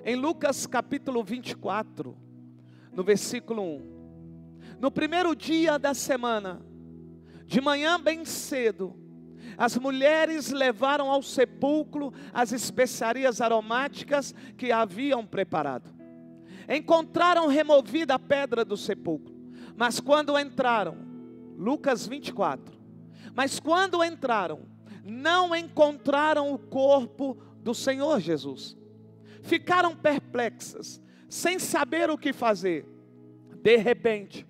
Em Lucas capítulo 24, no versículo 1. No primeiro dia da semana, de manhã bem cedo, as mulheres levaram ao sepulcro as especiarias aromáticas que haviam preparado. Encontraram removida a pedra do sepulcro, mas quando entraram, Lucas 24, mas quando entraram, não encontraram o corpo do Senhor Jesus. Ficaram perplexas, sem saber o que fazer. De repente,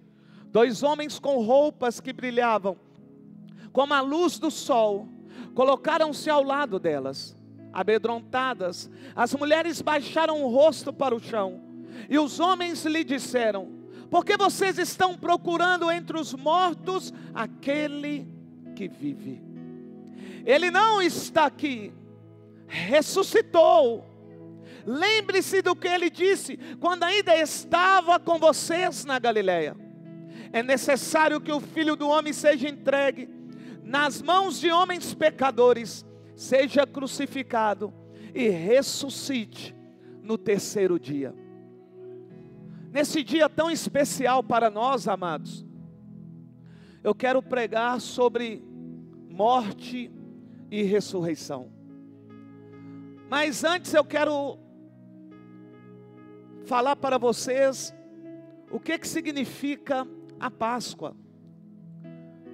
2 homens com roupas que brilhavam como a luz do sol, colocaram-se ao lado delas. Amedrontadas, as mulheres baixaram o rosto para o chão, e os homens lhe disseram: por que vocês estão procurando entre os mortos aquele que vive? Ele não está aqui, ressuscitou. Lembre-se do que ele disse quando ainda estava com vocês na Galileia. É necessário que o Filho do Homem seja entregue nas mãos de homens pecadores, seja crucificado e ressuscite no terceiro dia. Nesse dia tão especial para nós, amados, eu quero pregar sobre morte e ressurreição. Mas antes eu quero falar para vocês o que significa a Páscoa.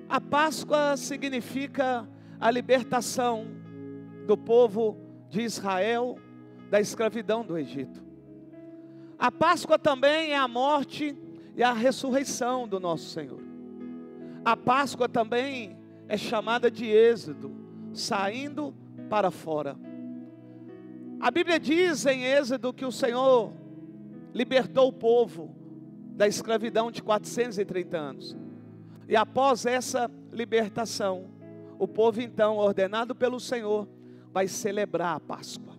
A Páscoa significa a libertação do povo de Israel da escravidão do Egito. A Páscoa também é a morte e a ressurreição do nosso Senhor. A Páscoa também é chamada de Êxodo, saindo para fora. A Bíblia diz em Êxodo que o Senhor libertou o povo da escravidão de 430 anos. E após essa libertação, o povo então, ordenado pelo Senhor, vai celebrar a Páscoa.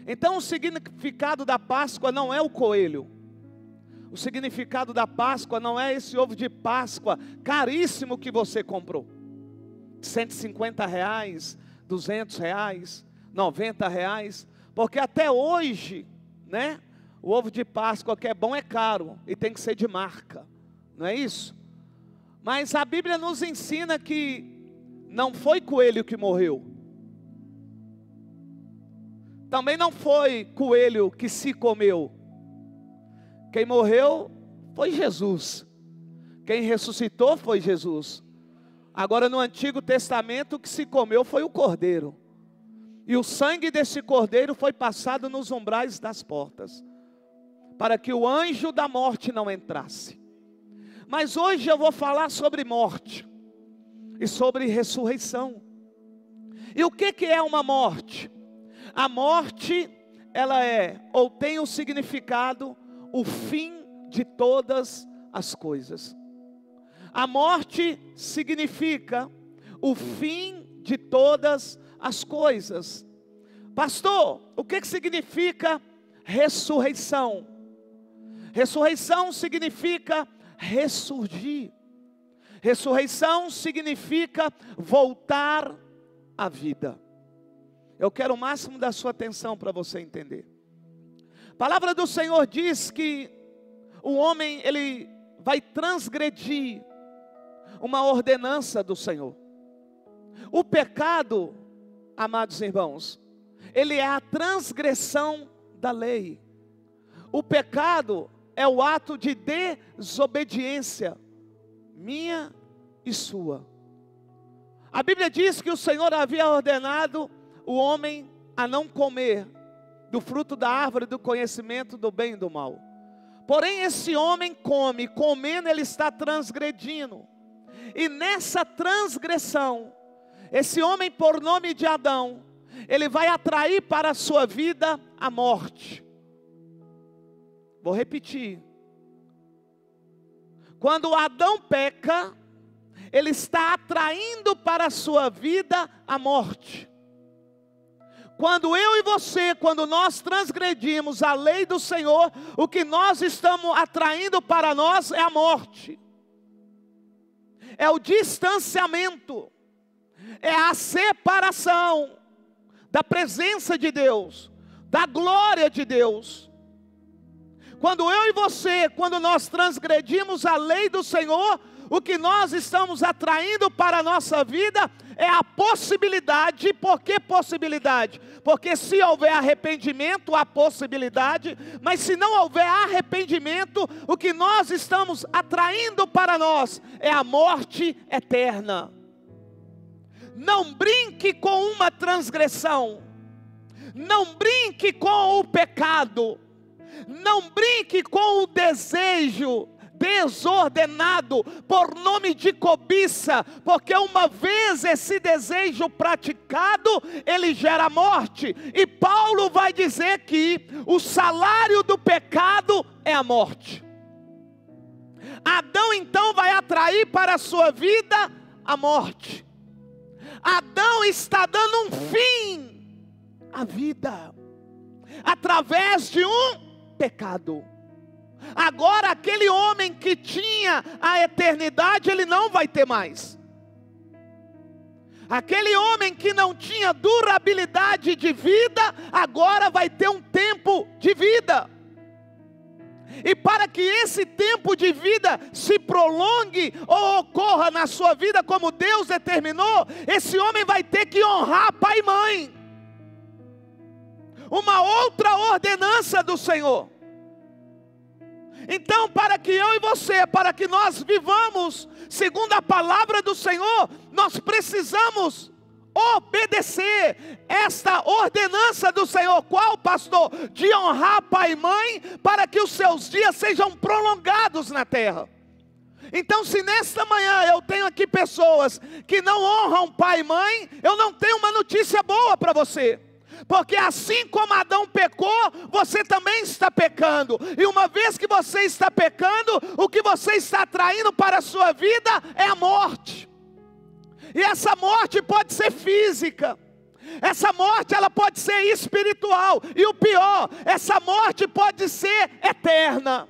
Então o significado da Páscoa não é o coelho. O significado da Páscoa não é esse ovo de Páscoa caríssimo que você comprou. R$150, R$200, R$90. Porque até hoje, né? O ovo de Páscoa que é bom é caro e tem que ser de marca, não é isso? Mas a Bíblia nos ensina que não foi coelho que morreu. Também não foi coelho que se comeu. Quem morreu foi Jesus. Quem ressuscitou foi Jesus. Agora no Antigo Testamento o que se comeu foi o cordeiro. E o sangue desse cordeiro foi passado nos umbrais das portas, para que o anjo da morte não entrasse. Mas hoje eu vou falar sobre morte e sobre ressurreição. E o que é uma morte? A morte, ela é, ou tem o significado, o fim de todas as coisas. A morte significa o fim de todas as coisas. Pastor, o que significa ressurreição? Ressurreição significa ressurgir. Ressurreição significa voltar à vida. Eu quero o máximo da sua atenção para você entender. A palavra do Senhor diz que o homem, ele vai transgredir uma ordenança do Senhor. O pecado, amados irmãos, ele é a transgressão da lei. O pecado é o ato de desobediência minha e sua. A Bíblia diz que o Senhor havia ordenado o homem a não comer do fruto da árvore do conhecimento do bem e do mal. Porém esse homem come, comendo ele está transgredindo. E nessa transgressão, esse homem por nome de Adão, ele vai atrair para a sua vida a morte. Vou repetir. Quando Adão peca, ele está atraindo para a sua vida a morte. Quando eu e você, quando nós transgredimos a lei do Senhor, o que nós estamos atraindo para nós é a morte. É o distanciamento. É a separação da presença de Deus, da glória de Deus. Quando eu e você, quando nós transgredimos a lei do Senhor, o que nós estamos atraindo para a nossa vida é a possibilidade. Por que possibilidade? Porque se houver arrependimento, há possibilidade, mas se não houver arrependimento, o que nós estamos atraindo para nós é a morte eterna. Não brinque com uma transgressão, não brinque com o pecado, não brinque com o desejo desordenado por nome de cobiça, porque uma vez esse desejo praticado, ele gera morte. E Paulo vai dizer que o salário do pecado é a morte. Adão então vai atrair para a sua vida a morte. Adão está dando um fim à vida através de um pecado. Agora aquele homem que tinha a eternidade, ele não vai ter mais. Aquele homem que não tinha durabilidade de vida, agora vai ter um tempo de vida. E para que esse tempo de vida se prolongue ou ocorra na sua vida como Deus determinou, esse homem vai ter que honrar pai e mãe. Uma outra ordenança do Senhor. Então, para que eu e você, para que nós vivamos segundo a palavra do Senhor, nós precisamos obedecer esta ordenança do Senhor. Qual, pastor? De honrar pai e mãe, para que os seus dias sejam prolongados na terra. Então, se nesta manhã eu tenho aqui pessoas que não honram pai e mãe, eu não tenho uma notícia boa para você. Porque assim como Adão pecou, você também está pecando. E uma vez que você está pecando, o que você está atraindo para a sua vida é a morte. E essa morte pode ser física. Essa morte ela pode ser espiritual. E o pior, essa morte pode ser eterna.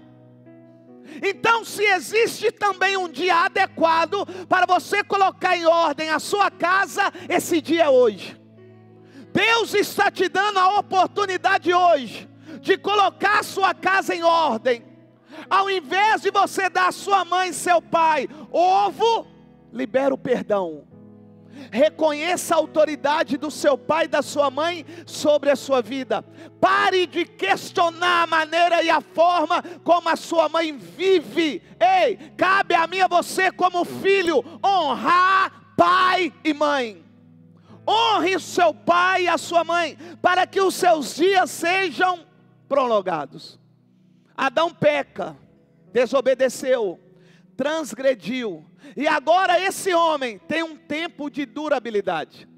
Então, se existe também um dia adequado para você colocar em ordem a sua casa, esse dia é hoje. Deus está te dando a oportunidade hoje de colocar a sua casa em ordem. Ao invés de você dar a sua mãe e seu pai ovo, libera o perdão. Reconheça a autoridade do seu pai e da sua mãe sobre a sua vida. Pare de questionar a maneira e a forma como a sua mãe vive. Ei, cabe a mim e a você como filho honrar pai e mãe. Honre o seu pai e a sua mãe, para que os seus dias sejam prolongados. Adão peca, desobedeceu, transgrediu, e agora esse homem tem um tempo de durabilidade.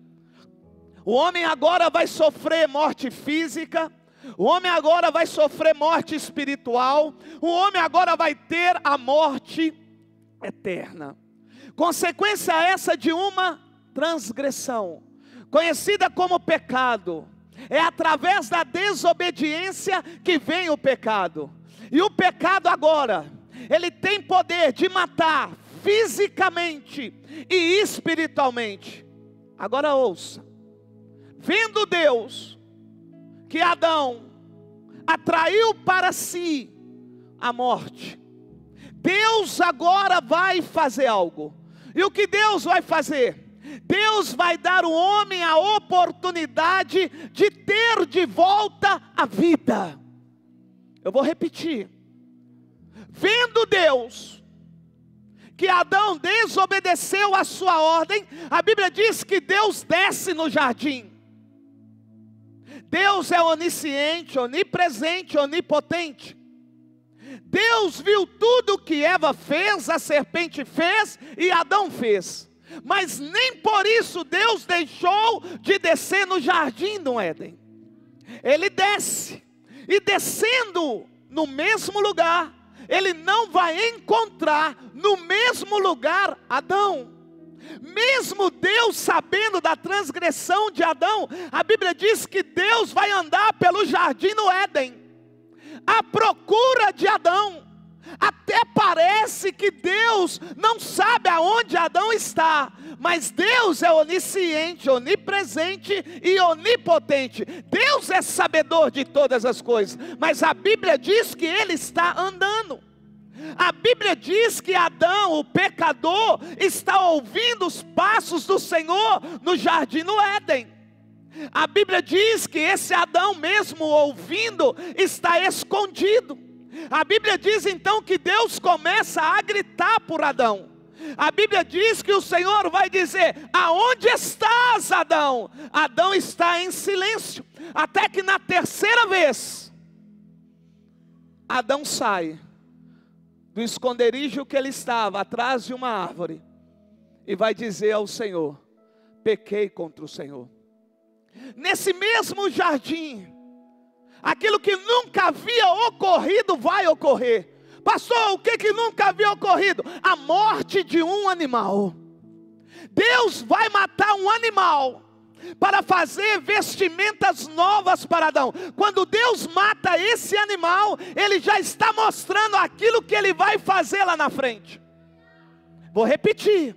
O homem agora vai sofrer morte física, o homem agora vai sofrer morte espiritual, o homem agora vai ter a morte eterna. Consequência essa de uma transgressão, conhecida como pecado. É através da desobediência que vem o pecado. E o pecado agora, ele tem poder de matar fisicamente e espiritualmente. Agora ouça. Vendo Deus que Adão atraiu para si a morte, Deus agora vai fazer algo. E o que Deus vai fazer? Deus vai dar ao homem a oportunidade de ter de volta a vida. Eu vou repetir. Vendo Deus que Adão desobedeceu a sua ordem, a Bíblia diz que Deus desce no jardim. Deus é onisciente, onipresente, onipotente. Deus viu tudo que Eva fez, a serpente fez e Adão fez. Mas nem por isso Deus deixou de descer no jardim do Éden. Ele desce, e descendo no mesmo lugar, ele não vai encontrar no mesmo lugar Adão. Mesmo Deus sabendo da transgressão de Adão, a Bíblia diz que Deus vai andar pelo jardim no Éden, à procura de Adão. Até parece que Deus não sabe aonde Adão está, mas Deus é onisciente, onipresente e onipotente. Deus é sabedor de todas as coisas, mas a Bíblia diz que ele está andando. A Bíblia diz que Adão, o pecador, está ouvindo os passos do Senhor no jardim no Éden. A Bíblia diz que esse Adão, mesmo ouvindo, está escondido. A Bíblia diz então que Deus começa a gritar por Adão. A Bíblia diz que o Senhor vai dizer: aonde estás, Adão? Adão está em silêncio, até que na terceira vez, Adão sai do esconderijo que ele estava, atrás de uma árvore, e vai dizer ao Senhor: pequei contra o Senhor. Nesse mesmo jardim, aquilo que nunca havia ocorrido vai ocorrer. Pastor, o que nunca havia ocorrido? A morte de um animal. Deus vai matar um animal para fazer vestimentas novas para Adão. Quando Deus mata esse animal, Ele já está mostrando aquilo que Ele vai fazer lá na frente. Vou repetir.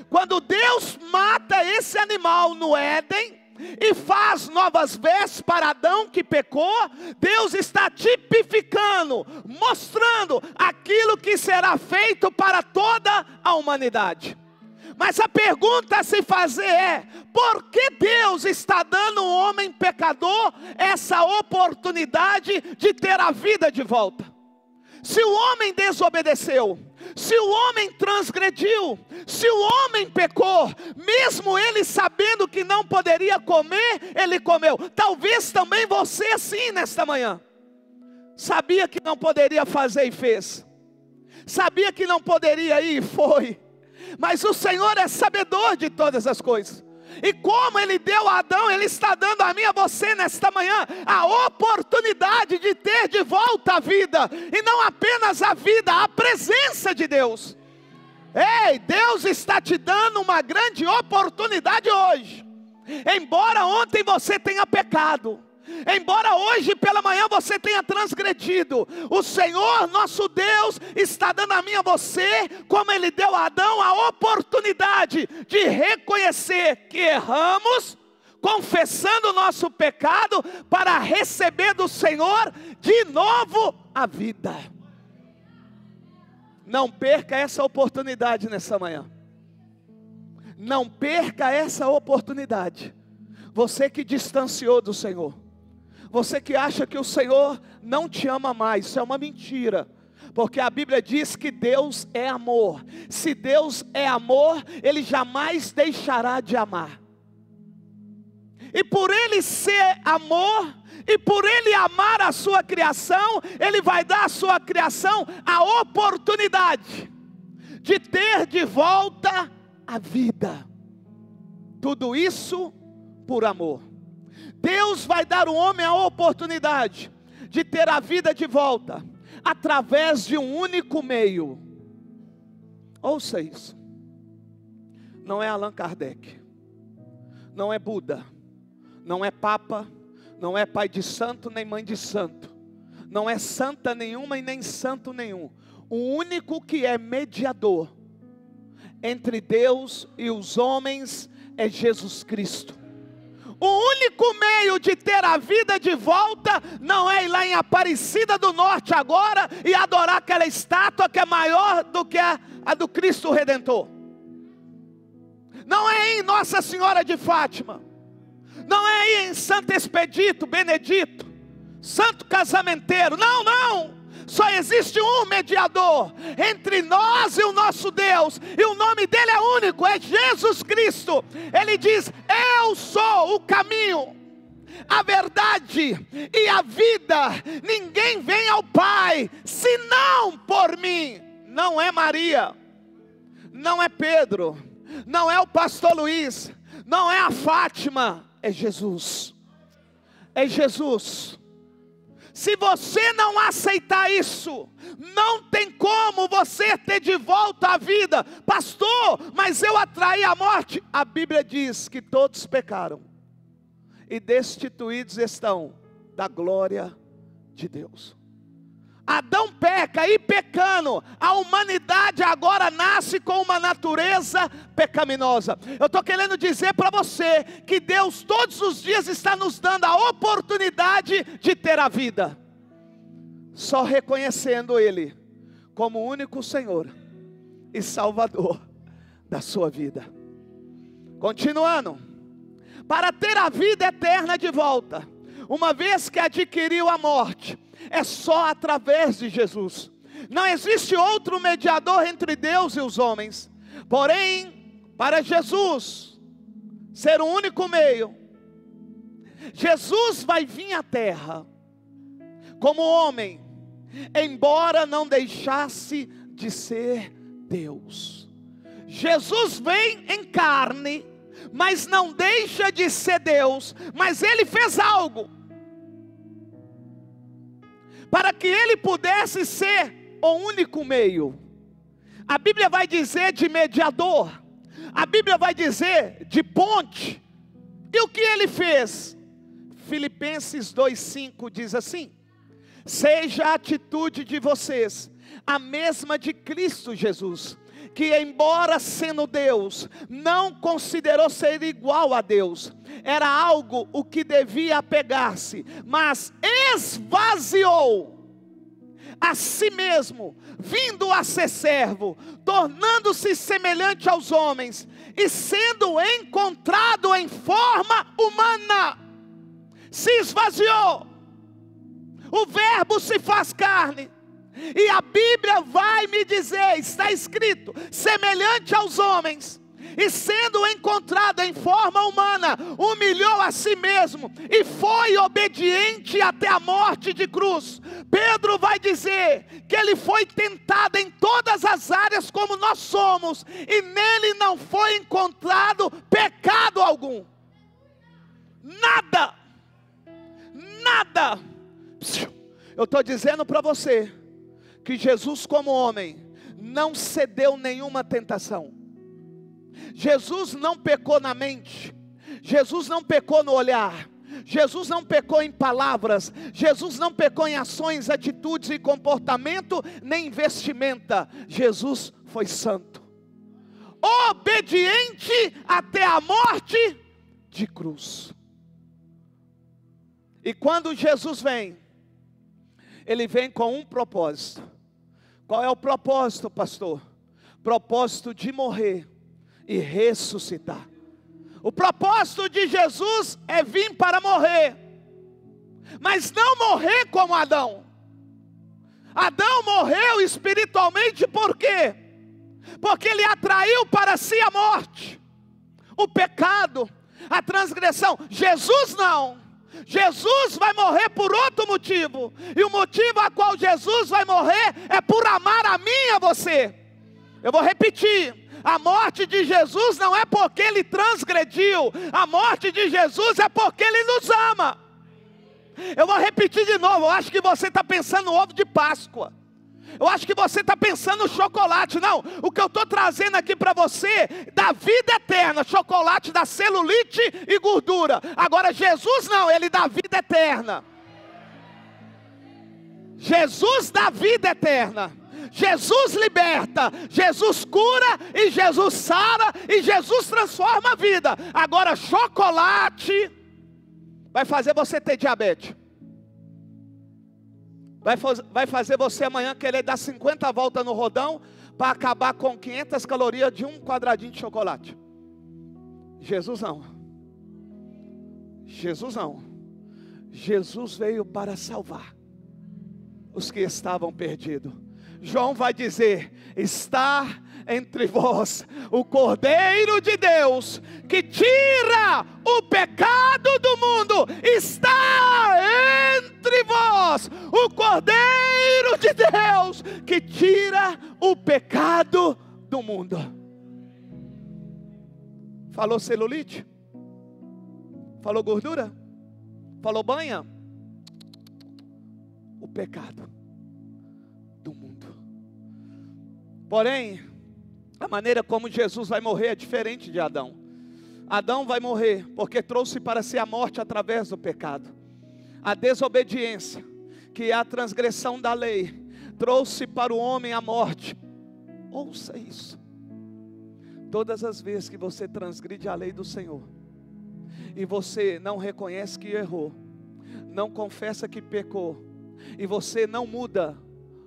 Quando Deus mata esse animal no Éden e faz novas vestes para Adão que pecou, Deus está tipificando, mostrando aquilo que será feito para toda a humanidade. Mas a pergunta a se fazer é: por que Deus está dando ao homem pecador essa oportunidade de ter a vida de volta? Se o homem desobedeceu, se o homem transgrediu, se o homem pecou, mesmo ele sabendo que não poderia comer, ele comeu. Talvez também você sim nesta manhã. Sabia que não poderia fazer e fez. Sabia que não poderia ir e foi. Mas o Senhor é sabedor de todas as coisas. E como Ele deu a Adão, Ele está dando a mim e a você nesta manhã a oportunidade de ter de volta a vida. E não apenas a vida, a presença de Deus. Ei, Deus está te dando uma grande oportunidade hoje. Embora ontem você tenha pecado, embora hoje pela manhã você tenha transgredido, o Senhor nosso Deus está dando a mim e a você, como Ele deu a Adão, a oportunidade de reconhecer que erramos, confessando o nosso pecado, para receber do Senhor de novo a vida. Não perca essa oportunidade nessa manhã. Não perca essa oportunidade. Você que distanciou do Senhor, você que acha que o Senhor não te ama mais, isso é uma mentira. Porque a Bíblia diz que Deus é amor. Se Deus é amor, Ele jamais deixará de amar. E por Ele ser amor, e por Ele amar a sua criação, Ele vai dar à sua criação a oportunidade de ter de volta a vida. Tudo isso por amor. Deus vai dar ao homem a oportunidade de ter a vida de volta, através de um único meio. Ouça isso. Não é Allan Kardec, não é Buda, não é Papa, não é pai de santo nem mãe de santo, não é santa nenhuma e nem santo nenhum. O único que é mediador entre Deus e os homens é Jesus Cristo. O único meio de ter a vida de volta não é ir lá em Aparecida do Norte agora e adorar aquela estátua que é maior do que a do Cristo Redentor. Não é ir em Nossa Senhora de Fátima. Não é ir em Santo Expedito, Benedito, Santo Casamenteiro. Não, não. Só existe um mediador entre nós e o nosso Deus, e o nome dele é único, é Jesus Cristo. Ele diz: eu sou o caminho, a verdade e a vida. Ninguém vem ao Pai senão por mim. Não é Maria, não é Pedro, não é o pastor Luiz, não é a Fátima, é Jesus. É Jesus. Se você não aceitar isso, não tem como você ter de volta a vida. Pastor, mas eu atraí a morte. A Bíblia diz que todos pecaram e destituídos estão da glória de Deus. Adão peca, e pecando, a humanidade agora nasce com uma natureza pecaminosa. Eu estou querendo dizer para você que Deus todos os dias está nos dando a oportunidade de ter a vida, só reconhecendo Ele como o único Senhor e Salvador da sua vida. Continuando, para ter a vida eterna de volta, uma vez que adquiriu a morte, é só através de Jesus. Não existe outro mediador entre Deus e os homens. Porém, para Jesus ser o único meio, Jesus vai vir à terra como homem, embora não deixasse de ser Deus. Jesus vem em carne, mas não deixa de ser Deus. Mas Ele fez algo para que Ele pudesse ser o único meio. A Bíblia vai dizer de mediador, a Bíblia vai dizer de ponte. E o que Ele fez? Filipenses 2,5 diz assim: seja a atitude de vocês a mesma de Cristo Jesus, que embora sendo Deus, não considerou ser igual a Deus, era algo o que devia apegar-se, mas esvaziou a si mesmo, vindo a ser servo, tornando-se semelhante aos homens, e sendo encontrado em forma humana, se esvaziou. O verbo se faz carne. E a Bíblia vai me dizer, está escrito, semelhante aos homens, e sendo encontrado em forma humana, humilhou a si mesmo, e foi obediente até a morte de cruz. Pedro vai dizer que ele foi tentado em todas as áreas como nós somos, e nele não foi encontrado pecado algum. Nada, nada. Eu estou dizendo para você, que Jesus como homem, não cedeu nenhuma tentação. Jesus não pecou na mente, Jesus não pecou no olhar, Jesus não pecou em palavras, Jesus não pecou em ações, atitudes e comportamento, nem em vestimenta. Jesus foi santo, obediente até a morte de cruz. E quando Jesus vem, Ele vem com um propósito. Qual é o propósito, pastor? Propósito de morrer e ressuscitar. O propósito de Jesus é vir para morrer, mas não morrer como Adão. Adão morreu espiritualmente por quê? Porque ele atraiu para si a morte, o pecado, a transgressão. Jesus não. Jesus vai morrer por outro motivo, e o motivo a qual Jesus vai morrer é por amar a mim e a você. Eu vou repetir: a morte de Jesus não é porque Ele transgrediu, a morte de Jesus é porque Ele nos ama. Eu vou repetir de novo. Eu acho que você está pensando no ovo de Páscoa, eu acho que você está pensando no chocolate. Não, o que eu estou trazendo aqui para você, da vida eterna. Chocolate dá celulite e gordura. Agora Jesus não, Ele dá vida eterna. Jesus dá vida eterna. Jesus liberta, Jesus cura, e Jesus sara, e Jesus transforma a vida. Agora chocolate vai fazer você ter diabetes, vai fazer você amanhã querer dar 50 voltas no rodão para acabar com 500 calorias de um quadradinho de chocolate. Jesus não. Jesus não. Jesus veio para salvar os que estavam perdidos. João vai dizer: está entre vós o Cordeiro de Deus, que tira o pecado do mundo. Está entre vós o Cordeiro de Deus, que tira o pecado do mundo. Falou celulite? Falou gordura? Falou banha? O pecado do mundo. Porém, a maneira como Jesus vai morrer é diferente de Adão. Adão vai morrer porque trouxe para si a morte através do pecado, a desobediência, que a transgressão da lei trouxe para o homem a morte. Ouça isso. Todas as vezes que você transgride a lei do Senhor, e você não reconhece que errou, não confessa que pecou, e você não muda,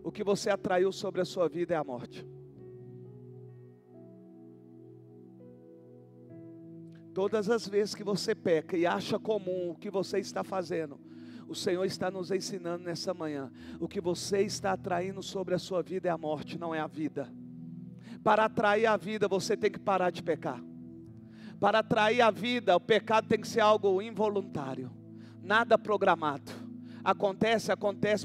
o que você atraiu sobre a sua vida é a morte. Todas as vezes que você peca e acha comum o que você está fazendo, o Senhor está nos ensinando nessa manhã, o que você está atraindo sobre a sua vida é a morte, não é a vida. Para atrair a vida, você tem que parar de pecar. Para atrair a vida, o pecado tem que ser algo involuntário, nada programado. Acontece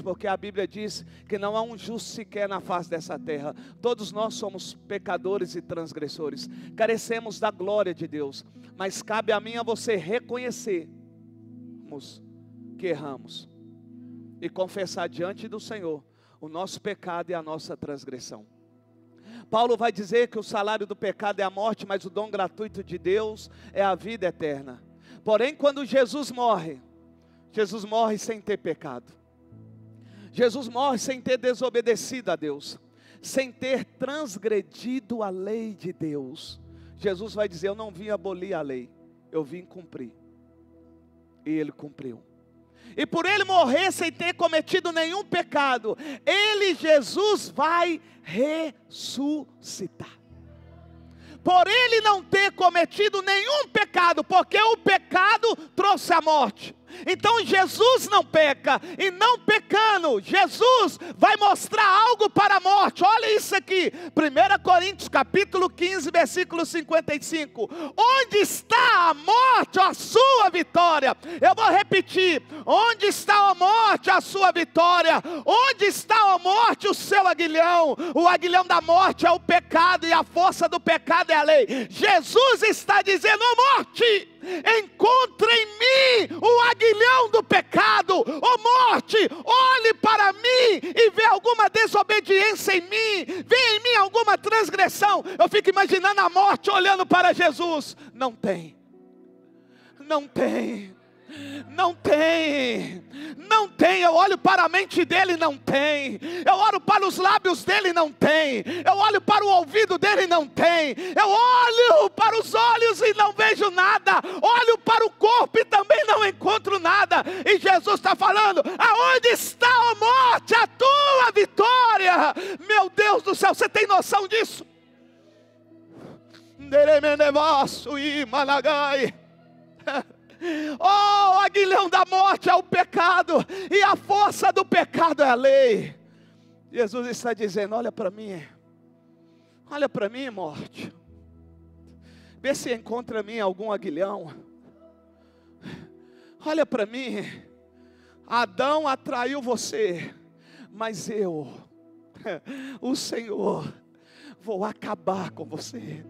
porque a Bíblia diz que não há um justo sequer na face dessa terra. Todos nós somos pecadores e transgressores, carecemos da glória de Deus, mas cabe a mim e a você reconhecermos que erramos e confessar diante do Senhor o nosso pecado e a nossa transgressão. Paulo vai dizer que o salário do pecado é a morte, mas o dom gratuito de Deus é a vida eterna. Porém, quando Jesus morre sem ter pecado. Jesus morre sem ter desobedecido a Deus, sem ter transgredido a lei de Deus. Jesus vai dizer: eu não vim abolir a lei, eu vim cumprir. E Ele cumpriu. E por Ele morrer sem ter cometido nenhum pecado, Jesus, vai ressuscitar. Por Ele não ter cometido nenhum pecado, porque o pecado trouxe a morte. Então Jesus não peca, e não pecando, Jesus vai mostrar algo para a morte. Olha isso aqui, 1 Coríntios capítulo 15, versículo 55. Onde está a morte, a sua vitória? Eu vou repetir: onde está a morte, a sua vitória? Onde está a morte, o seu aguilhão? O aguilhão da morte é o pecado, e a força do pecado é a lei. Jesus está dizendo: ó morte, encontre em mim o aguilhão do pecado. Ó morte, olhe para mim e vê alguma desobediência em mim, vê em mim alguma transgressão. Eu fico imaginando a morte olhando para Jesus. Não tem, não tem, não tem, não tem. Eu olho para a mente dele, não tem. Eu olho para os lábios dele, não tem. Eu olho para o ouvido dele, não tem. Eu olho para os olhos e não vejo nada. Olho para o corpo e também não encontro nada. E Jesus está falando: aonde está a morte, a tua vitória? Meu Deus do céu, você tem noção disso? Oh, o aguilhão da morte é o pecado, e a força do pecado é a lei. Jesus está dizendo: olha para mim, morte, vê se encontra em mim algum aguilhão. Olha para mim. Adão atraiu você, mas eu, o Senhor, vou acabar com você.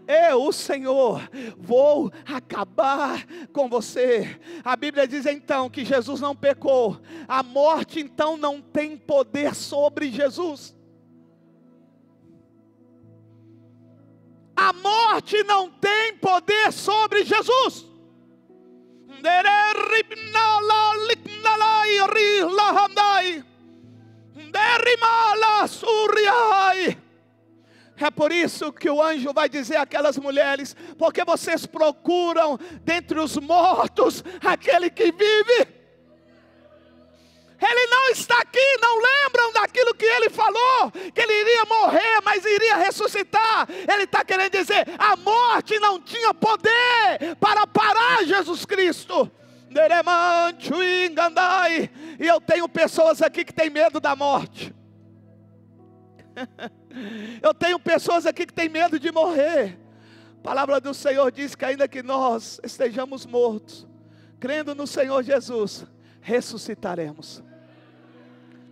Eu, o Senhor, vou acabar com você. A Bíblia diz então que Jesus não pecou. A morte então não tem poder sobre Jesus. A morte não tem poder sobre Jesus. É por isso que o anjo vai dizer àquelas mulheres: porque vocês procuram dentre os mortos aquele que vive. Ele não está aqui. Não lembram daquilo que ele falou, que ele iria morrer, mas iria ressuscitar. Ele está querendo dizer: a morte não tinha poder para parar Jesus Cristo. E eu tenho pessoas aqui que têm medo da morte. Eu tenho pessoas aqui que têm medo de morrer. A palavra do Senhor diz que ainda que nós estejamos mortos, crendo no Senhor Jesus, ressuscitaremos.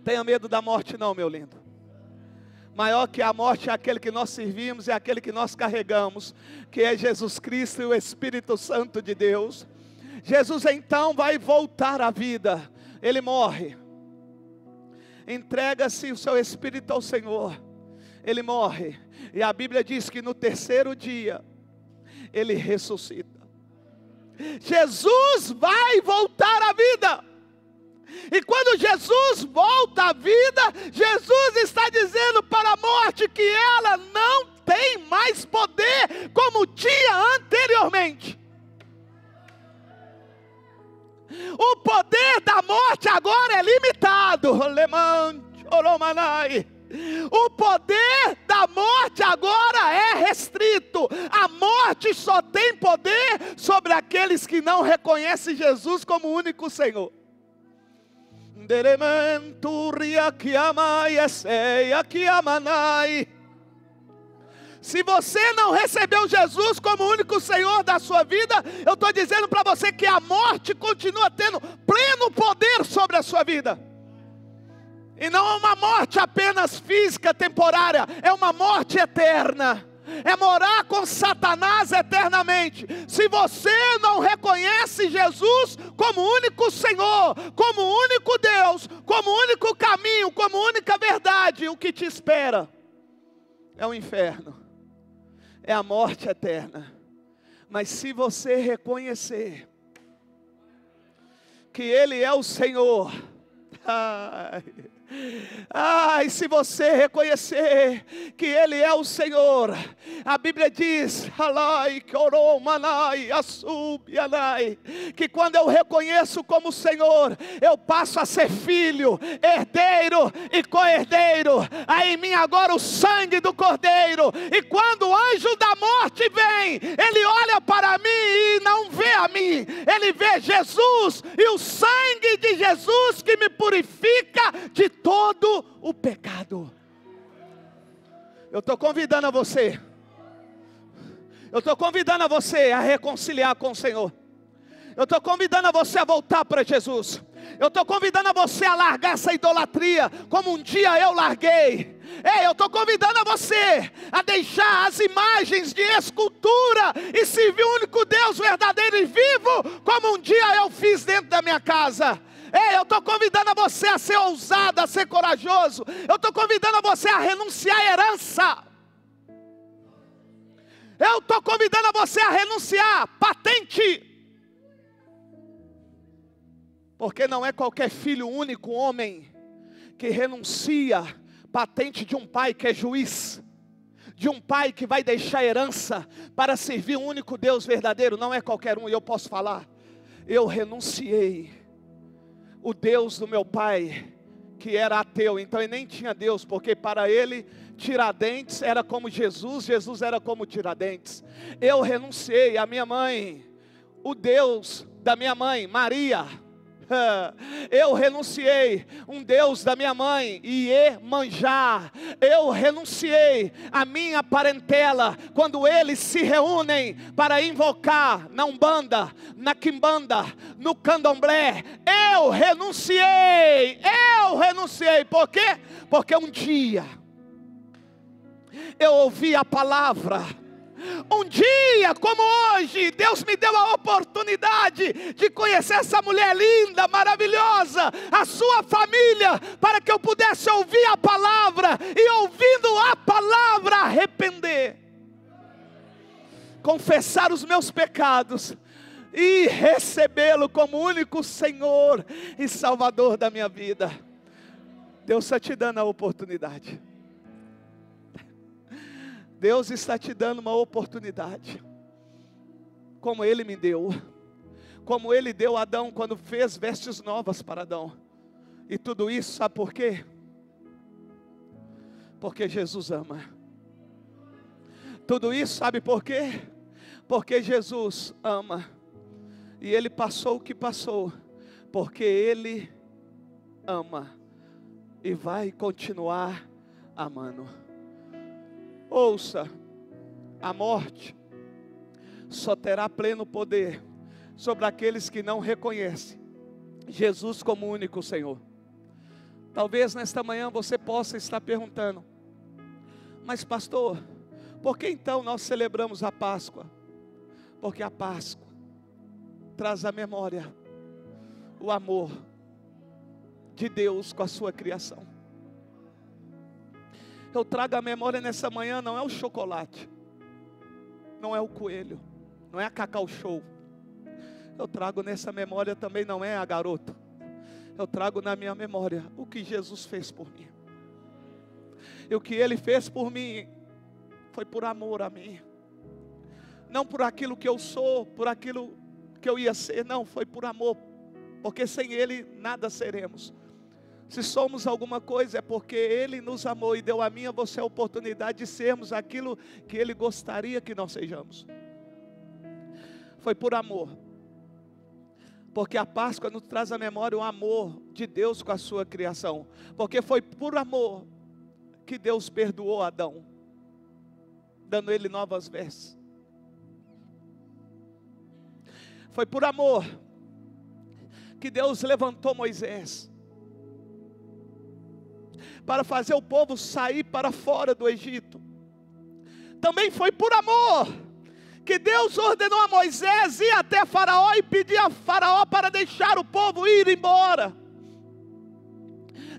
Tenha medo da morte não, meu lindo. Maior que a morte é aquele que nós servimos, é aquele que nós carregamos, que é Jesus Cristo e o Espírito Santo de Deus. Jesus então vai voltar à vida. Ele morre, entrega-se o seu espírito ao Senhor. Ele morre, e a Bíblia diz que no terceiro dia ele ressuscita. Jesus vai voltar à vida. E quando Jesus volta à vida, Jesus está dizendo para a morte que ela não tem mais poder como tinha anteriormente. O poder da morte agora é limitado. O poder da morte agora é restrito. A morte só tem poder sobre aqueles que não reconhecem Jesus como único Senhor. Se você não recebeu Jesus como único Senhor da sua vida, eu estou dizendo para você que a morte continua tendo pleno poder sobre a sua vida. E não é uma morte apenas física, temporária, é uma morte eterna. É morar com Satanás eternamente. Se você não reconhece Jesus como único Senhor, como único Deus, como único caminho, como única verdade, o que te espera é o inferno, é a morte eterna. Mas se você reconhecer que Ele é o Senhor, se você reconhecer que Ele é o Senhor, a Bíblia diz que quando eu reconheço como Senhor, eu passo a ser filho, herdeiro e co-herdeiro. Há em mim agora o sangue do Cordeiro, e quando o anjo da morte vem, ele olha para mim e não vê a mim, ele vê Jesus e o sangue de Jesus que me purifica de todo o pecado. Eu estou convidando a você. Eu estou convidando a você a reconciliar com o Senhor. Eu estou convidando a você a voltar para Jesus. Eu estou convidando a você a largar essa idolatria, como um dia eu larguei. Eu estou convidando a você a deixar as imagens de escultura e servir o único Deus verdadeiro e vivo, como um dia eu fiz dentro da minha casa. Eu estou convidando a você a ser ousado, a ser corajoso. Eu estou convidando a você a renunciar à herança. Eu estou convidando a você a renunciar à patente. Porque não é qualquer filho único, homem, que renuncia patente de um pai que é juiz, de um pai que vai deixar herança para servir o único Deus verdadeiro. Não é qualquer um. E eu posso falar, eu renunciei o Deus do meu pai, que era ateu, então ele nem tinha Deus, porque para ele Tiradentes era como Jesus, Jesus era como Tiradentes. Eu renunciei a minha mãe, o Deus da minha mãe, Maria. Eu renunciei um Deus da minha mãe, Iemanjá. Eu renunciei a minha parentela, quando eles se reúnem para invocar na Umbanda, na Quimbanda, no Candomblé. Eu renunciei. Por quê? Porque um dia eu ouvi a palavra. Um dia como hoje, Deus me deu a oportunidade de conhecer essa mulher linda, maravilhosa, a sua família, para que eu pudesse ouvir a palavra, e ouvindo a palavra, arrepender, confessar os meus pecados e recebê-lo como único Senhor e Salvador da minha vida. Deus está te dando a oportunidade. Deus está te dando uma oportunidade, como Ele me deu, como Ele deu a Adão quando fez vestes novas para Adão. E tudo isso, sabe por quê? Porque Jesus ama. Tudo isso, sabe por quê? Porque Jesus ama. E Ele passou o que passou, porque Ele ama e vai continuar amando. Ouça, a morte só terá pleno poder sobre aqueles que não reconhecem Jesus como único Senhor. Talvez nesta manhã você possa estar perguntando: mas pastor, por que então nós celebramos a Páscoa? Porque a Páscoa traz à memória o amor de Deus com a sua criação. Eu trago a memória nessa manhã, não é o chocolate, não é o coelho, não é a Cacau Show. Eu trago nessa memória também, não é a garota. eu trago na minha memória o que Jesus fez por mim. E o que Ele fez por mim foi por amor a mim. Não por aquilo que eu sou, por aquilo que eu ia ser, não, foi por amor. Porque sem Ele nada seremos. Se somos alguma coisa é porque Ele nos amou e deu a mim e a você a oportunidade de sermos aquilo que Ele gostaria que nós sejamos. Foi por amor. Porque a Páscoa nos traz à memória o amor de Deus com a sua criação. Porque foi por amor que Deus perdoou Adão, dando ele novas vestes. Foi por amor que Deus levantou Moisés para fazer o povo sair para fora do Egito. Também foi por amor que Deus ordenou a Moisés ir até Faraó e pedir a Faraó para deixar o povo ir embora.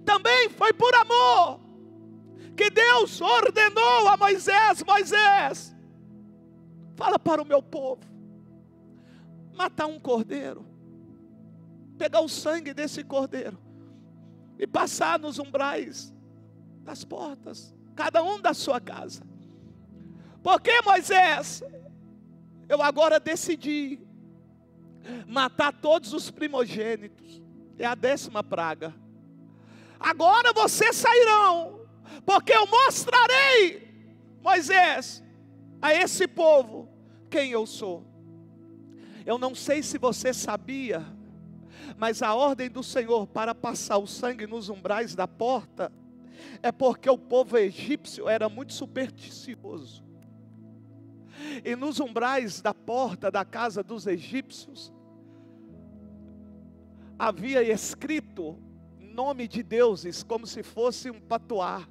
Também foi por amor que Deus ordenou a Moisés: Moisés, fala para o meu povo matar um cordeiro, pegar o sangue desse cordeiro e passar nos umbrais das portas, cada um da sua casa. Porque, Moisés, eu agora decidi matar todos os primogênitos, é a 10ª praga. Agora vocês sairão, porque eu mostrarei, Moisés, a esse povo quem eu sou. Eu não sei se você sabia, mas a ordem do Senhor para passar o sangue nos umbrais da porta é porque o povo egípcio era muito supersticioso. E nos umbrais da porta da casa dos egípcios havia escrito nome de deuses, como se fosse um patuá,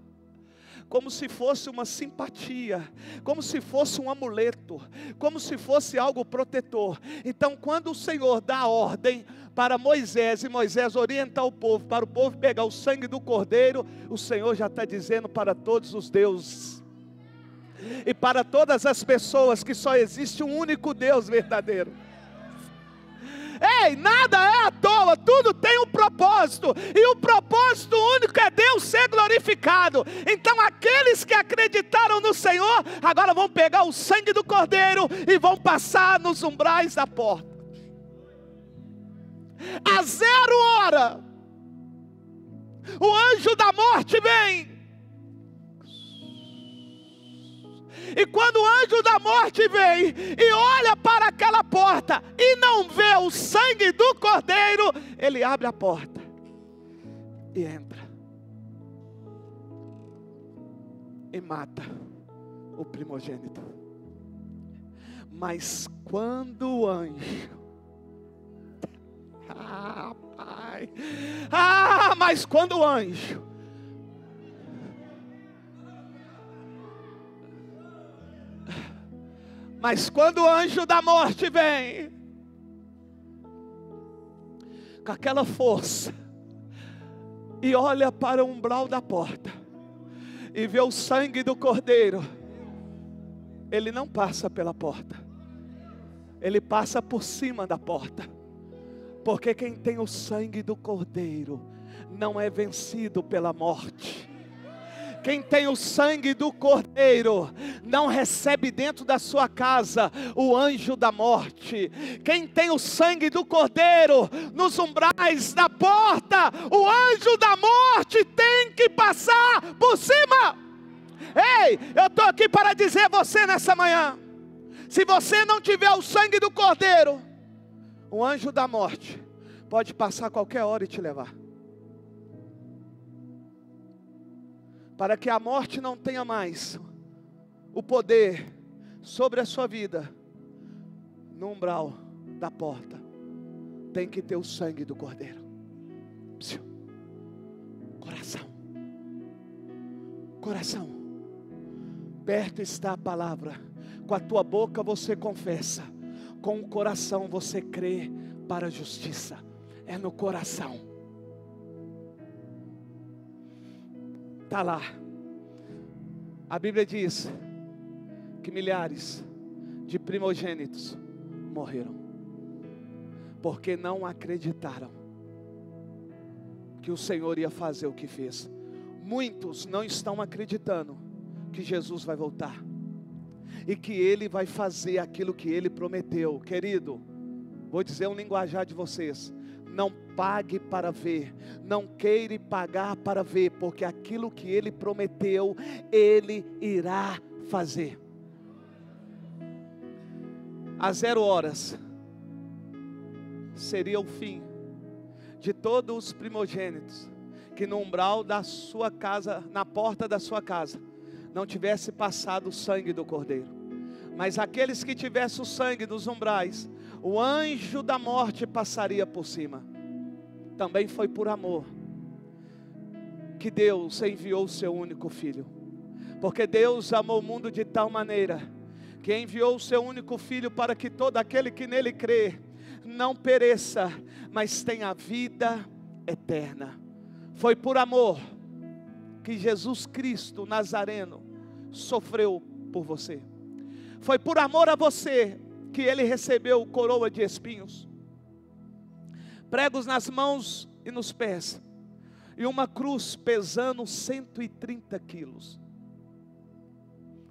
como se fosse uma simpatia, como se fosse um amuleto, como se fosse algo protetor. Então, quando o Senhor dá a ordem para Moisés, e Moisés orienta o povo, para o povo pegar o sangue do cordeiro, o Senhor já está dizendo para todos os deuses, e para todas as pessoas, que só existe um único Deus verdadeiro. Ei, nada é à toa, tudo tem um propósito, e o propósito único é Deus ser glorificado. Então aqueles que acreditaram no Senhor, agora vão pegar o sangue do cordeiro e vão passar nos umbrais da porta. A 0 hora, o anjo da morte vem. E quando o anjo da morte vem e olha para aquela porta e não vê o sangue do cordeiro, ele abre a porta e entra e mata o primogênito. Mas quando o anjo, mas quando o anjo Mas quando o anjo da morte vem, com aquela força, e olha para o umbral da porta, e vê o sangue do cordeiro, ele não passa pela porta, ele passa por cima da porta. Porque quem tem o sangue do cordeiro não é vencido pela morte. Quem tem o sangue do cordeiro não recebe dentro da sua casa o anjo da morte. Quem tem o sangue do cordeiro nos umbrais da porta, o anjo da morte tem que passar por cima. Ei, eu estou aqui para dizer a você nessa manhã: se você não tiver o sangue do cordeiro, o anjo da morte pode passar a qualquer hora e te levar. Para que a morte não tenha mais o poder sobre a sua vida, no umbral da porta tem que ter o sangue do cordeiro. Coração, coração, perto está a palavra. Com a tua boca você confessa, com o coração você crê para a justiça. É no coração. Está lá. A Bíblia diz que milhares de primogênitos morreram, porque não acreditaram que o Senhor ia fazer o que fez. Muitos não estão acreditando que Jesus vai voltar e que Ele vai fazer aquilo que Ele prometeu. Querido, vou dizer um linguajar de vocês: não pague para ver, não queira pagar para ver, porque aquilo que Ele prometeu, Ele irá fazer. Às 0 horas seria o fim de todos os primogênitos que no umbral da sua casa, na porta da sua casa, não tivesse passado o sangue do Cordeiro. Mas aqueles que tivessem o sangue nos umbrais, o anjo da morte passaria por cima. Também foi por amor que Deus enviou o seu único filho. Porque Deus amou o mundo de tal maneira que enviou o seu único filho para que todo aquele que nele crê não pereça, mas tenha vida eterna. Foi por amor que Jesus Cristo Nazareno sofreu por você. Foi por amor a você que Ele recebeu coroa de espinhos, pregos nas mãos e nos pés, e uma cruz pesando 130 quilos.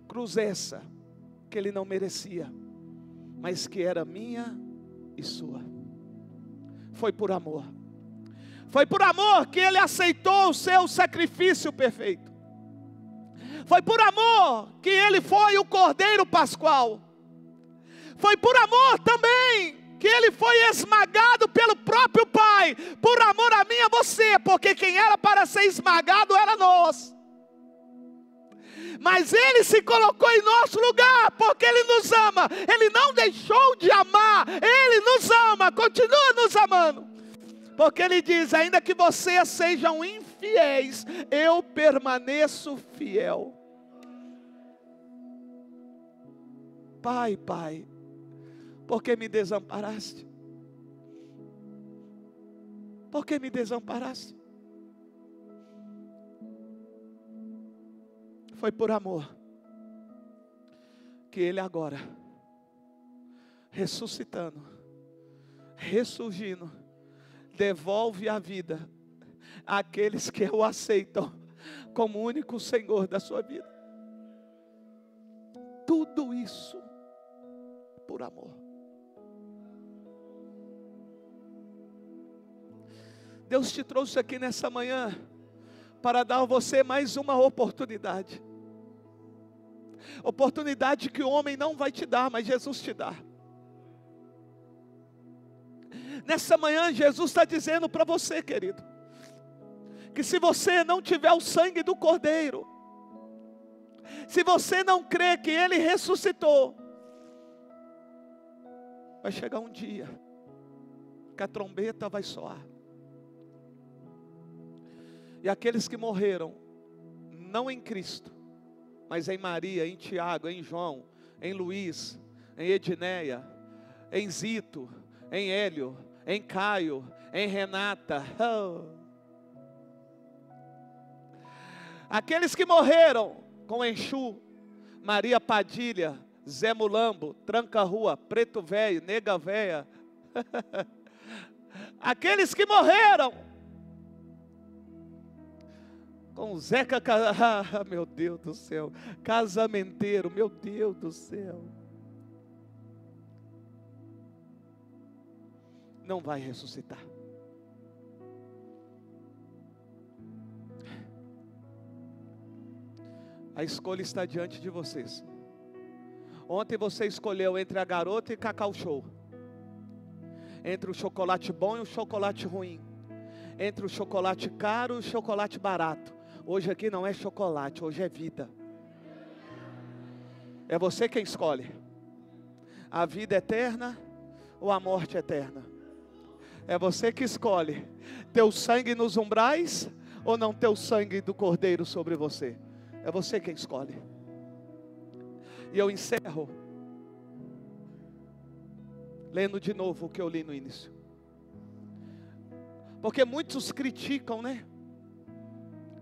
Cruz essa que Ele não merecia, mas que era minha e sua. Foi por amor. Foi por amor que Ele aceitou o seu sacrifício perfeito. Foi por amor que Ele foi o Cordeiro Pascual. Foi por amor também que Ele foi esmagado pelo próprio Pai, por amor a mim e a você, porque quem era para ser esmagado era nós. Mas Ele se colocou em nosso lugar, porque Ele nos ama. Ele não deixou de amar, Ele nos ama, continua nos amando. Porque Ele diz: ainda que vocês sejam infiéis, eu permaneço fiel. Pai, Pai, por que me desamparaste? Por que me desamparaste? Foi por amor que Ele agora, ressuscitando, ressurgindo, devolve a vida àqueles que o aceitam como único Senhor da sua vida. Tudo isso por amor. Deus te trouxe aqui nessa manhã para dar a você mais uma oportunidade. Oportunidade que o homem não vai te dar, mas Jesus te dá. Nessa manhã Jesus está dizendo para você, querido, que se você não tiver o sangue do Cordeiro, se você não crê que Ele ressuscitou, vai chegar um dia que a trombeta vai soar. E aqueles que morreram, não em Cristo, mas em Maria, em Tiago, em João, em Luiz, em Edneia, em Zito, em Hélio, em Caio, em Renata. Aqueles que morreram com Enxu, Maria Padilha, Zé Mulambo, Tranca Rua, Preto Velho, Nega Véia. Aqueles que morreram com Zeca, meu Deus do céu, casamenteiro, meu Deus do céu, não vai ressuscitar. A escolha está diante de vocês. Ontem você escolheu entre a garota e Cacau Show, entre o chocolate bom e o chocolate ruim, entre o chocolate caro e o chocolate barato. Hoje aqui não é chocolate, hoje é vida. É você quem escolhe a vida eterna ou a morte eterna. É você que escolhe ter o sangue nos umbrais ou não ter o sangue do Cordeiro sobre você. É você quem escolhe. E eu encerro lendo de novo o que eu li no início. Porque muitos criticam, né?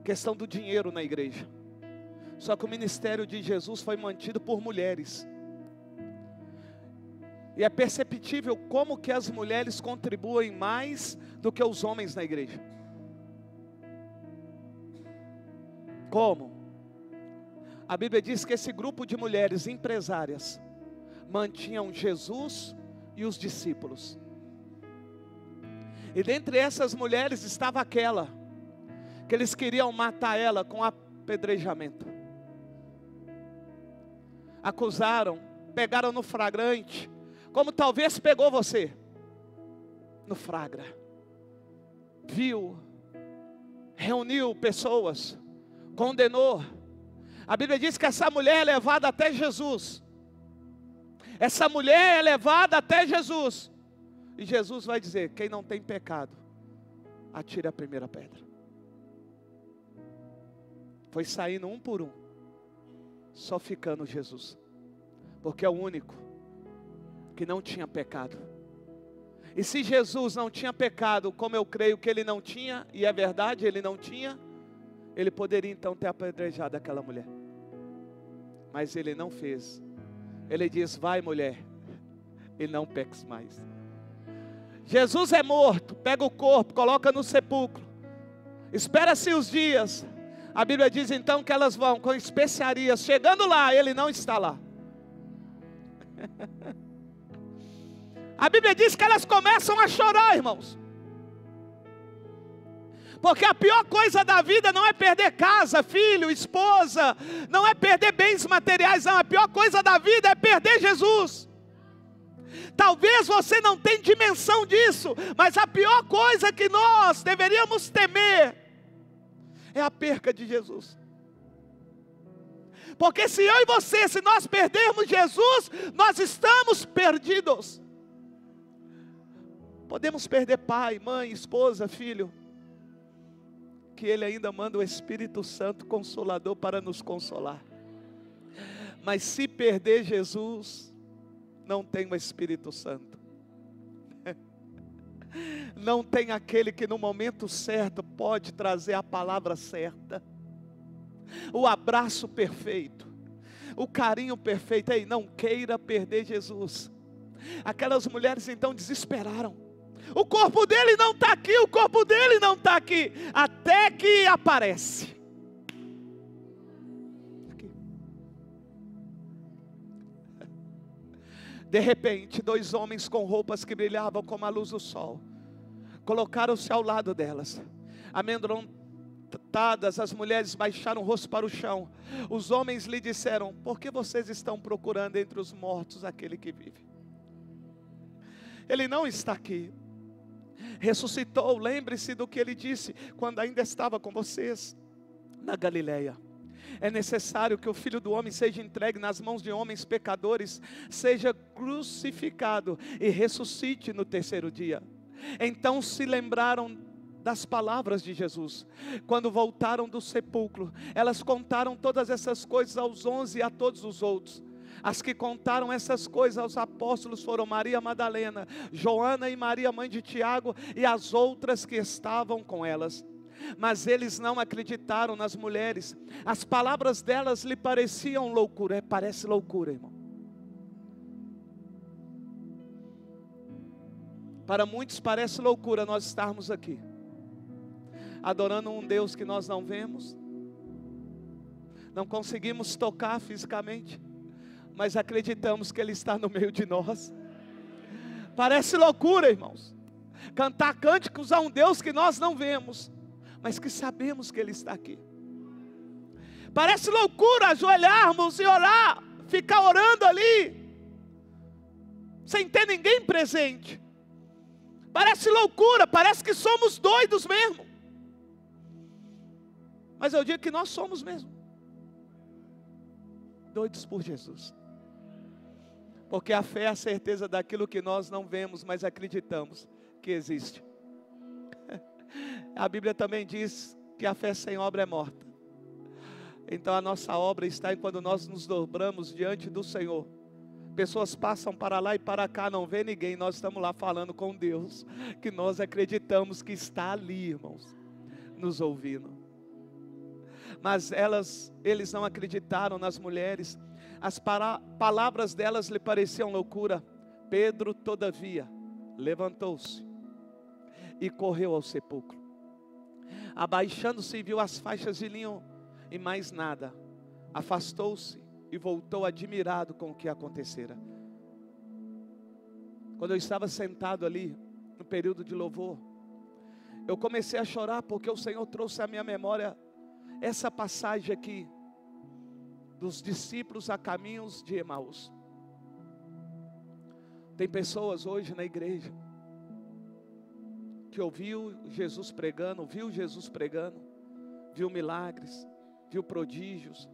Questão do dinheiro na igreja. Só que o ministério de Jesus foi mantido por mulheres. E é perceptível como que as mulheres contribuem mais do que os homens na igreja. Como? A Bíblia diz que esse grupo de mulheres empresárias mantinham Jesus e os discípulos. E dentre essas mulheres estava aquela que eles queriam matar ela com apedrejamento. Acusaram, pegaram no flagrante, como talvez pegou você, no flagra. Viu, reuniu pessoas, condenou. A Bíblia diz que essa mulher é levada até Jesus. Essa mulher é levada até Jesus. E Jesus vai dizer: quem não tem pecado, atire a primeira pedra. Foi saindo um por um, só ficando Jesus, porque é o único que não tinha pecado. E se Jesus não tinha pecado, como eu creio que ele não tinha, e é verdade, ele não tinha, ele poderia então ter apedrejado aquela mulher. Mas ele não fez. Ele diz: vai, mulher, e não peques mais. Jesus é morto, pega o corpo, coloca no sepulcro. Espera-se os dias. A Bíblia diz então que elas vão com especiarias. Chegando lá, ele não está lá. A Bíblia diz que elas começam a chorar, irmãos. Porque a pior coisa da vida não é perder casa, filho, esposa, não é perder bens materiais, não. A pior coisa da vida é perder Jesus. Talvez você não tenha dimensão disso, mas a pior coisa que nós deveríamos temer é a perca de Jesus. Porque se eu e você, se nós perdermos Jesus, nós estamos perdidos. Podemos perder pai, mãe, esposa, filho, que ele ainda manda o Espírito Santo Consolador para nos consolar. Mas se perder Jesus, não tem o Espírito Santo. Não tem aquele que no momento certo pode trazer a palavra certa, o abraço perfeito, o carinho perfeito. Ei, não queira perder Jesus. Aquelas mulheres então desesperaram. O corpo dele não está aqui, o corpo dele não está aqui, até que aparece. Aqui. De repente, 2 homens com roupas que brilhavam como a luz do sol colocaram-se ao lado delas. Amedrontadas, as mulheres baixaram o rosto para o chão. Os homens lhe disseram: por que vocês estão procurando entre os mortos aquele que vive? Ele não está aqui, ressuscitou. Lembre-se do que ele disse quando ainda estava com vocês na Galileia. É necessário que o Filho do Homem seja entregue nas mãos de homens pecadores, seja crucificado e ressuscite no 3º dia. Então se lembraram das palavras de Jesus. Quando voltaram do sepulcro, elas contaram todas essas coisas aos 11 e a todos os outros. As que contaram essas coisas aos apóstolos foram Maria Madalena, Joana e Maria, mãe de Tiago, e as outras que estavam com elas. Mas eles não acreditaram nas mulheres. As palavras delas lhe pareciam loucura. Parece loucura, irmão. Para muitos parece loucura nós estarmos aqui, adorando um Deus que nós não vemos, não conseguimos tocar fisicamente, mas acreditamos que Ele está no meio de nós. Parece loucura, irmãos, cantar cânticos a um Deus que nós não vemos, mas que sabemos que Ele está aqui. Parece loucura ajoelharmos e orar, ficar orando ali, sem ter ninguém presente. Parece loucura, parece que somos doidos mesmo. Mas eu digo que nós somos mesmo doidos por Jesus. Porque a fé é a certeza daquilo que nós não vemos, mas acreditamos que existe. A Bíblia também diz que a fé sem obra é morta. Então a nossa obra está em quando nós nos dobramos diante do Senhor. Pessoas passam para lá e para cá, não vê ninguém, nós estamos lá falando com Deus, que nós acreditamos que está ali, irmãos, nos ouvindo. Mas eles não acreditaram nas mulheres, as palavras delas lhe pareciam loucura. Pedro, todavia, levantou-se e correu ao sepulcro. Abaixando-se, viu as faixas de linho e mais nada. Afastou-se e voltou admirado com o que acontecera. Quando eu estava sentado ali, no período de louvor, eu comecei a chorar porque o Senhor trouxe à minha memória essa passagem aqui, dos discípulos a caminhos de Emaús. Tem pessoas hoje na igreja que ouviu Jesus pregando, viu milagres, viu prodígios,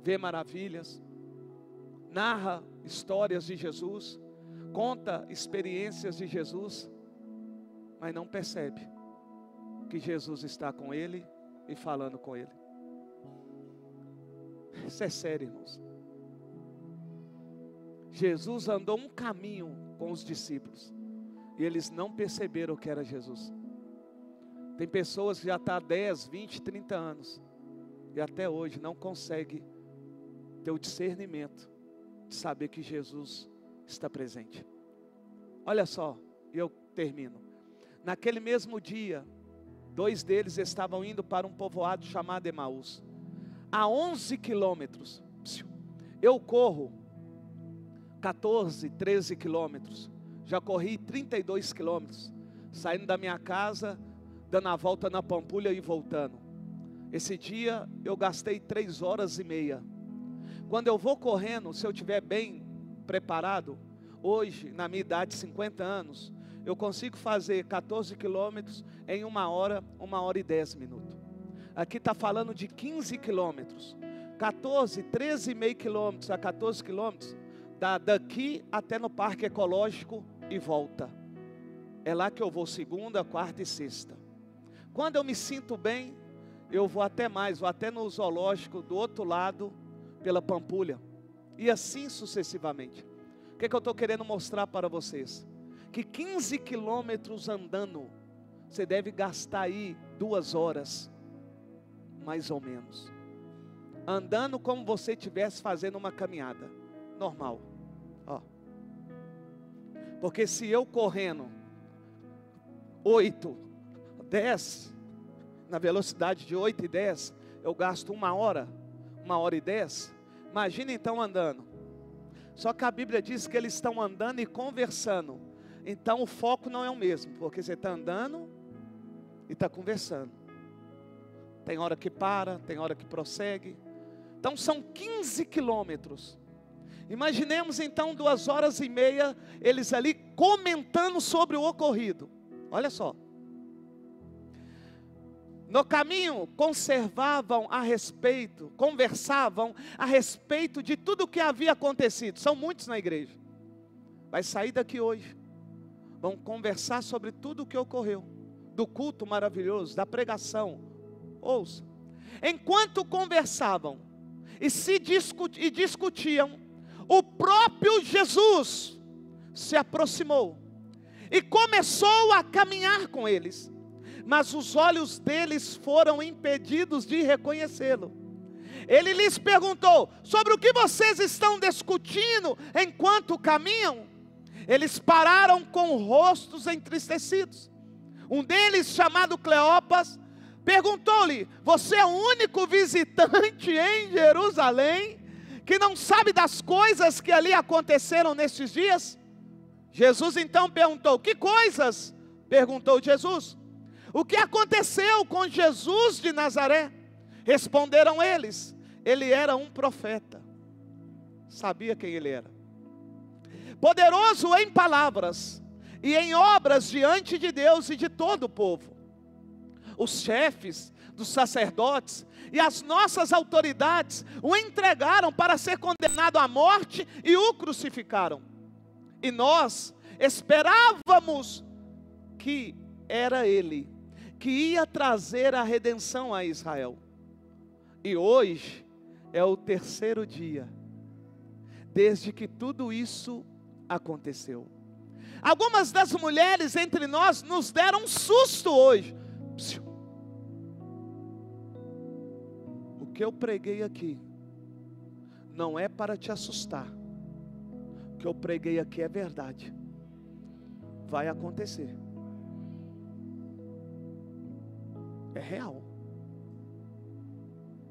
vê maravilhas, narra histórias de Jesus, conta experiências de Jesus, mas não percebe que Jesus está com ele e falando com ele. Isso é sério, irmãos. Jesus andou um caminho com os discípulos e eles não perceberam que era Jesus. Tem pessoas que já estão há 10, 20, 30 anos e até hoje não conseguem ter o discernimento de saber que Jesus está presente. Olha só, e eu termino. Naquele mesmo dia, 2 deles estavam indo para um povoado chamado Emaús, a 11 quilômetros. Eu corro 14, 13 quilômetros, já corri 32 quilômetros, saindo da minha casa, dando a volta na Pampulha e voltando. Esse dia eu gastei 3 horas e meia. Quando eu vou correndo, se eu estiver bem preparado, hoje, na minha idade, 50 anos, eu consigo fazer 14 quilômetros em 1 hora, 1 hora e 10 minutos. Aqui está falando de 15 quilômetros, 14, 13,5 quilômetros a 14 quilômetros, daqui até no Parque Ecológico e volta. É lá que eu vou segunda, quarta e sexta. Quando eu me sinto bem, eu vou até mais, vou até no zoológico do outro lado, pela Pampulha, e assim sucessivamente. O que eu estou querendo mostrar para vocês? Que 15 quilômetros andando, você deve gastar aí 2 horas, mais ou menos, andando como você estivesse fazendo uma caminhada normal, ó. Porque se eu correndo 8, 10, na velocidade de 8 e 10, eu gasto 1 hora, 1 hora e 10, imagina então andando. Só que a Bíblia diz que eles estão andando e conversando, então o foco não é o mesmo, porque você está andando e está conversando. Tem hora que para, tem hora que prossegue. Então são 15 quilômetros. Imaginemos então 2 horas e meia, eles ali comentando sobre o ocorrido. Olha só. No caminho conversavam a respeito de tudo o que havia acontecido. São muitos na igreja. Vai sair daqui hoje. Vão conversar sobre tudo o que ocorreu. Do culto maravilhoso, da pregação. Ouça. Enquanto conversavam e discutiam, o próprio Jesus se aproximou e começou a caminhar com eles. Mas os olhos deles foram impedidos de reconhecê-lo. Ele lhes perguntou: sobre o que vocês estão discutindo enquanto caminham? Eles pararam com rostos entristecidos. Um deles, chamado Cleopas, perguntou-lhe: você é o único visitante em Jerusalém que não sabe das coisas que ali aconteceram nestes dias? Jesus então perguntou: que coisas? Perguntou Jesus. O que aconteceu com Jesus de Nazaré? Responderam eles: ele era um profeta. Sabia quem ele era. Poderoso em palavras e em obras diante de Deus e de todo o povo. Os chefes dos sacerdotes e as nossas autoridades o entregaram para ser condenado à morte e o crucificaram. E nós esperávamos que era ele que ia trazer a redenção a Israel. E hoje é o 3º dia desde que tudo isso aconteceu. Algumas das mulheres entre nós nos deram um susto hoje. O que eu preguei aqui não é para te assustar. O que eu preguei aqui é verdade. Vai acontecer. É real.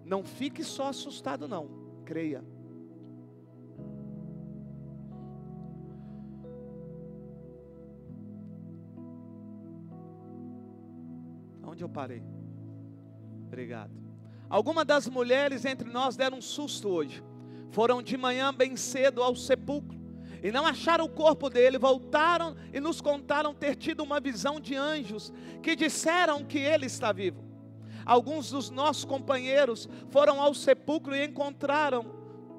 Não fique só assustado não, creia. Onde eu parei? Obrigado. Algumas das mulheres entre nós deram um susto hoje. Foram de manhã bem cedo ao sepulcro e não acharam o corpo dele. Voltaram e nos contaram ter tido uma visão de anjos que disseram que ele está vivo. Alguns dos nossos companheiros foram ao sepulcro e encontraram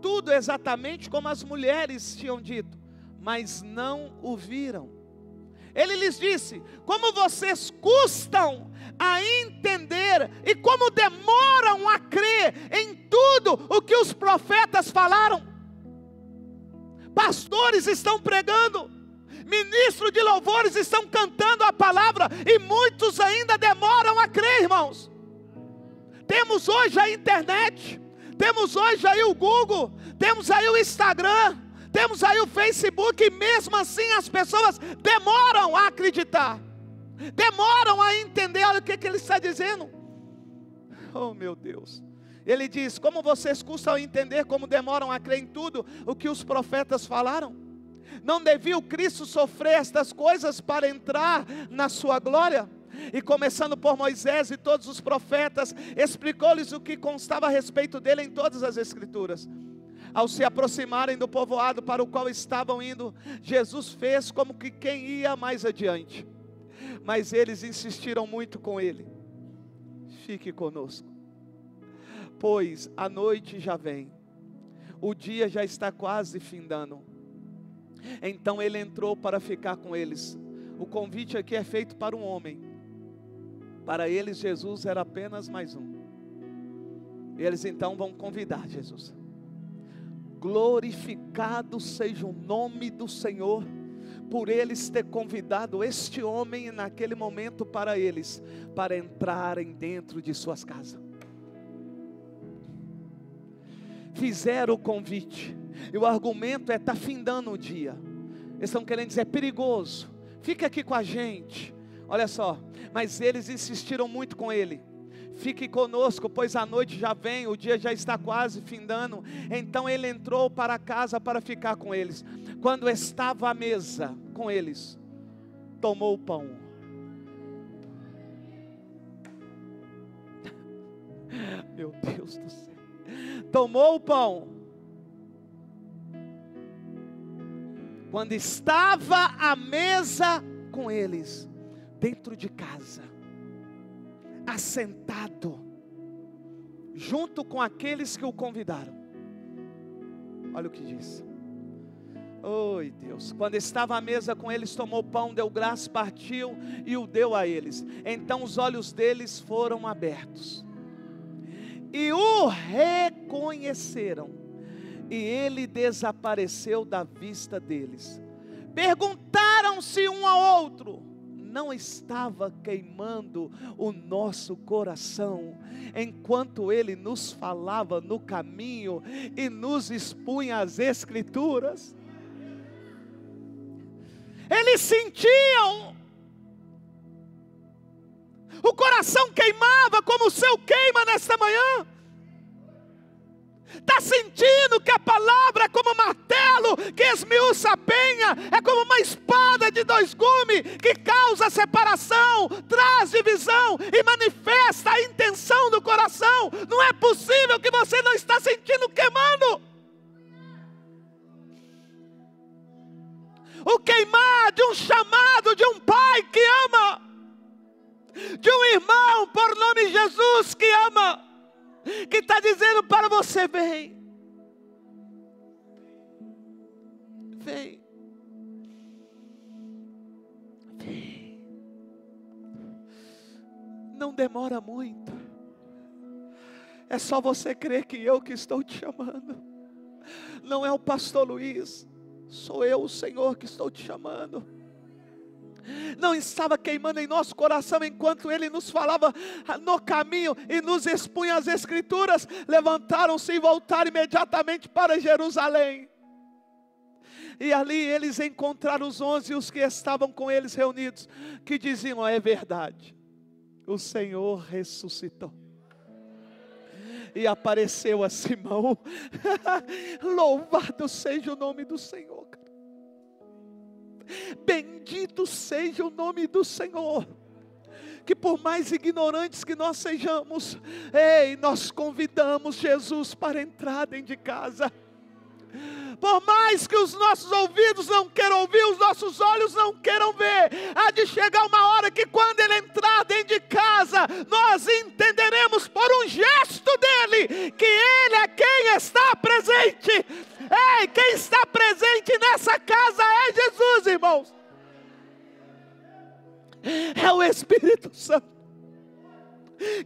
tudo exatamente como as mulheres tinham dito, mas não o viram. Ele lhes disse: como vocês custam a entender e como demoram a crer em tudo o que os profetas falaram. Pastores estão pregando, ministros de louvores estão cantando a palavra e muitos ainda demoram a crer, irmãos. Temos hoje a internet, temos hoje aí o Google, temos aí o Instagram, temos aí o Facebook, e mesmo assim as pessoas demoram a acreditar, demoram a entender. Olha o que ele está dizendo. Oh meu Deus. Ele diz: como vocês custam a entender, como demoram a crer em tudo o que os profetas falaram? Não devia o Cristo sofrer estas coisas para entrar na sua glória? E começando por Moisés e todos os profetas, explicou-lhes o que constava a respeito dele em todas as escrituras. Ao se aproximarem do povoado para o qual estavam indo, Jesus fez como que quem ia mais adiante. Mas eles insistiram muito com ele: fique conosco, pois a noite já vem, o dia já está quase findando. Então ele entrou para ficar com eles. O convite aqui é feito para um homem. Para eles Jesus era apenas mais um. Eles então vão convidar Jesus. Glorificado seja o nome do Senhor, por eles ter convidado este homem naquele momento para eles, para entrarem dentro de suas casas. Fizeram o convite, e o argumento é: está findando o dia. Eles estão querendo dizer: é perigoso, fica aqui com a gente. Olha só, mas eles insistiram muito com ele: fique conosco, pois a noite já vem, o dia já está quase findando. Então ele entrou para casa para ficar com eles. Quando estava à mesa com eles, tomou o pão. Meu Deus do céu. Tomou o pão. Quando estava à mesa com eles, dentro de casa, assentado, junto com aqueles que o convidaram. Olha o que diz. Oi Deus. Quando estava à mesa com eles, tomou o pão, deu graça, partiu e o deu a eles. Então os olhos deles foram abertos e o reconheceram, e ele desapareceu da vista deles. Perguntaram-se um ao outro: não estava queimando o nosso coração enquanto ele nos falava no caminho e nos expunha as escrituras? Eles sentiam, o coração queimava como o seu queima nesta manhã. Está sentindo que a palavra é como um martelo que esmiuça a penha, é como uma espada de dois gumes que causa separação, traz divisão e manifesta a intenção do coração. Não é possível que você não está sentindo queimando. O queimar de um chamado de um pai que ama, de um irmão por nome de Jesus que ama, que está dizendo para você: vem, vem, vem. Não demora muito, é só você crer que eu que estou te chamando. Não é o pastor Luiz, sou eu, o Senhor, que estou te chamando. Não estava queimando em nosso coração enquanto ele nos falava no caminho e nos expunha as escrituras. Levantaram-se e voltaram imediatamente para Jerusalém. E ali eles encontraram os 11, os que estavam com eles reunidos, que diziam: é verdade, o Senhor ressuscitou. e apareceu a Simão. Louvado seja o nome do Senhor. Bendito seja o nome do Senhor. Que por mais ignorantes que nós sejamos, nós convidamos Jesus para entrar dentro de casa. Por mais que os nossos ouvidos não queiram ouvir, os nossos olhos não queiram ver, há de chegar uma hora que quando Ele entrar dentro de casa, nós entenderemos por um gesto dEle, que Ele é quem está presente. Quem está presente nessa casa é Jesus, irmãos. É o Espírito Santo.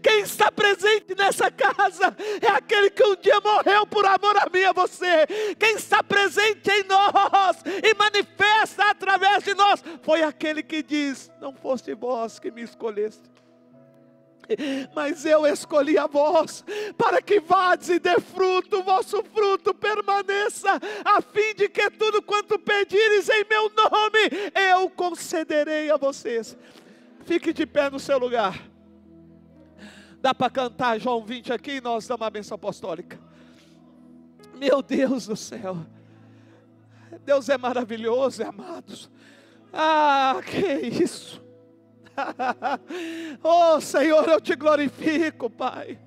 Quem está presente nessa casa é aquele que um dia morreu por amor a mim e a você. Quem está presente em nós e manifesta através de nós foi aquele que diz: não foste vós que me escolheste, mas eu escolhi a vós, para que vades e dê fruto, o vosso fruto permaneça, a fim de que tudo quanto pedires em meu nome, eu concederei a vocês. Fique de pé no seu lugar. Dá para cantar João 20 aqui e nós damos a bênção apostólica. Meu Deus do céu, Deus é maravilhoso, amados. Que isso. Oh Senhor, eu te glorifico, Pai.